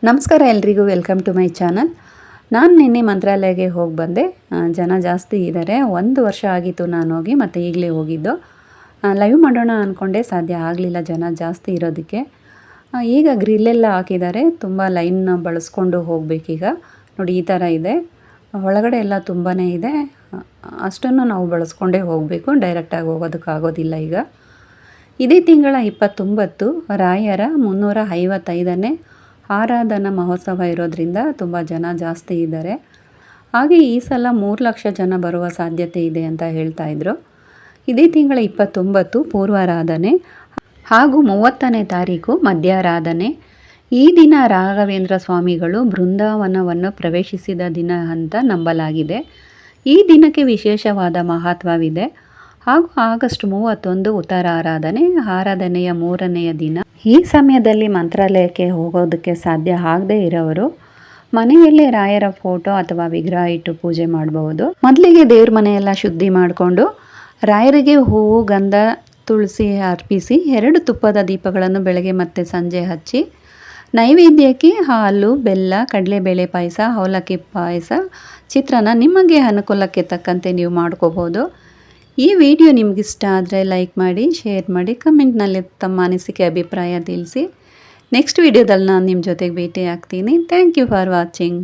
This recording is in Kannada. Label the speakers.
Speaker 1: ನಮಸ್ಕಾರ ಎಲ್ರಿಗೂ, ವೆಲ್ಕಮ್ ಟು ಮೈ ಚಾನಲ್. ನಾನು ನಿನ್ನೆ ಮಂತ್ರಾಲಯಕ್ಕೆ ಹೋಗಿ ಬಂದೆ. ಜನ ಜಾಸ್ತಿ ಇದ್ದಾರೆ. 1 ವರ್ಷ ಆಗಿತ್ತು ನಾನು ಹೋಗಿ, ಮತ್ತು ಈಗಲೇ ಹೋಗಿದ್ದು. ಲೈವ್ ಮಾಡೋಣ ಅಂದ್ಕೊಂಡೆ, ಸಾಧ್ಯ ಆಗಲಿಲ್ಲ ಜನ ಜಾಸ್ತಿ ಇರೋದಕ್ಕೆ. ಈಗ ಗ್ರಿಲ್ಲೆಲ್ಲ ಹಾಕಿದ್ದಾರೆ, ತುಂಬ ಲೈನ್ ಬಳಸ್ಕೊಂಡು ಹೋಗಬೇಕೀಗ. ನೋಡಿ ಈ ಥರ ಇದೆ, ಒಳಗಡೆ ಎಲ್ಲ ತುಂಬಾ ಇದೆ. ಅಷ್ಟನ್ನು ನಾವು ಬಳಸ್ಕೊಂಡೇ ಹೋಗಬೇಕು, ಡೈರೆಕ್ಟಾಗಿ ಹೋಗೋದಕ್ಕಾಗೋದಿಲ್ಲ. ಈಗ ಇದೇ ತಿಂಗಳ 29 ರಾಯರ 355ನೇ ಆರಾಧನಾ ಮಹೋತ್ಸವ ಇರೋದ್ರಿಂದ ತುಂಬ ಜನ ಜಾಸ್ತಿ ಇದ್ದಾರೆ. ಹಾಗೆ ಈ ಸಲ 3 ಲಕ್ಷ ಜನ ಬರುವ ಸಾಧ್ಯತೆ ಇದೆ ಅಂತ ಹೇಳ್ತಾ ಇದ್ರು. ಇದೇ ತಿಂಗಳ 29 ಪೂರ್ವಾರಾಧನೆ ಹಾಗೂ 30ನೇ ತಾರೀಕು ಮಧ್ಯಾರಾಧನೆ. ಈ ದಿನ ರಾಘವೇಂದ್ರ ಸ್ವಾಮಿಗಳು ಬೃಂದಾವನವನ್ನು ಪ್ರವೇಶಿಸಿದ ದಿನ ಅಂತ ನಂಬಲಾಗಿದೆ. ಈ ದಿನಕ್ಕೆ ವಿಶೇಷವಾದ ಮಹತ್ವವಿದೆ. ಹಾಗೂ ಆಗಸ್ಟ್ 31 ಉತ್ತರಾರಾಧನೆ, ಆರಾಧನೆಯ 3ನೆಯ ದಿನ. ಈ ಸಮಯದಲ್ಲಿ ಮಂತ್ರಾಲಯಕ್ಕೆ ಹೋಗೋದಕ್ಕೆ ಸಾಧ್ಯ ಆಗದೇ ಇರೋರು ಮನೆಯಲ್ಲೇ ರಾಯರ ಫೋಟೋ ಅಥವಾ ವಿಗ್ರಹ ಇಟ್ಟು ಪೂಜೆ ಮಾಡಬಹುದು. ಮೊದಲಿಗೆ ದೇವ್ರ ಮನೆಯೆಲ್ಲ ಶುದ್ಧಿ ಮಾಡಿಕೊಂಡು ರಾಯರಿಗೆ ಹೂವು, ಗಂಧ, ತುಳಸಿ ಅರ್ಪಿಸಿ 2 ತುಪ್ಪದ ದೀಪಗಳನ್ನು ಬೆಳಗ್ಗೆ ಮತ್ತು ಸಂಜೆ ಹಚ್ಚಿ ನೈವೇದ್ಯಕ್ಕೆ ಹಾಲು, ಬೆಲ್ಲ, ಕಡಲೆಬೇಳೆ ಪಾಯಸ, ಅವಲಕ್ಕಿ ಪಾಯಸ, ಚಿತ್ರಾನ್ನ ನಿಮಗೆ ಅನುಕೂಲಕ್ಕೆ ತಕ್ಕಂತೆ ನೀವು ಮಾಡ್ಕೋಬೋದು. ಈ ವಿಡಿಯೋ ನಿಮಗಿಷ್ಟ ಆದರೆ ಲೈಕ್ ಮಾಡಿ, ಶೇರ್ ಮಾಡಿ, ಕಮೆಂಟ್ನಲ್ಲಿ ತಮ್ಮ ಅನಿಸಿಕೆ ಅಭಿಪ್ರಾಯ ತಿಳಿಸಿ. ನೆಕ್ಸ್ಟ್ ವಿಡಿಯೋದಲ್ಲಿ ನಾನು ನಿಮ್ಮ ಜೊತೆಗೆ ಭೇಟಿ ಆಗ್ತೀನಿ. Thank you for watching.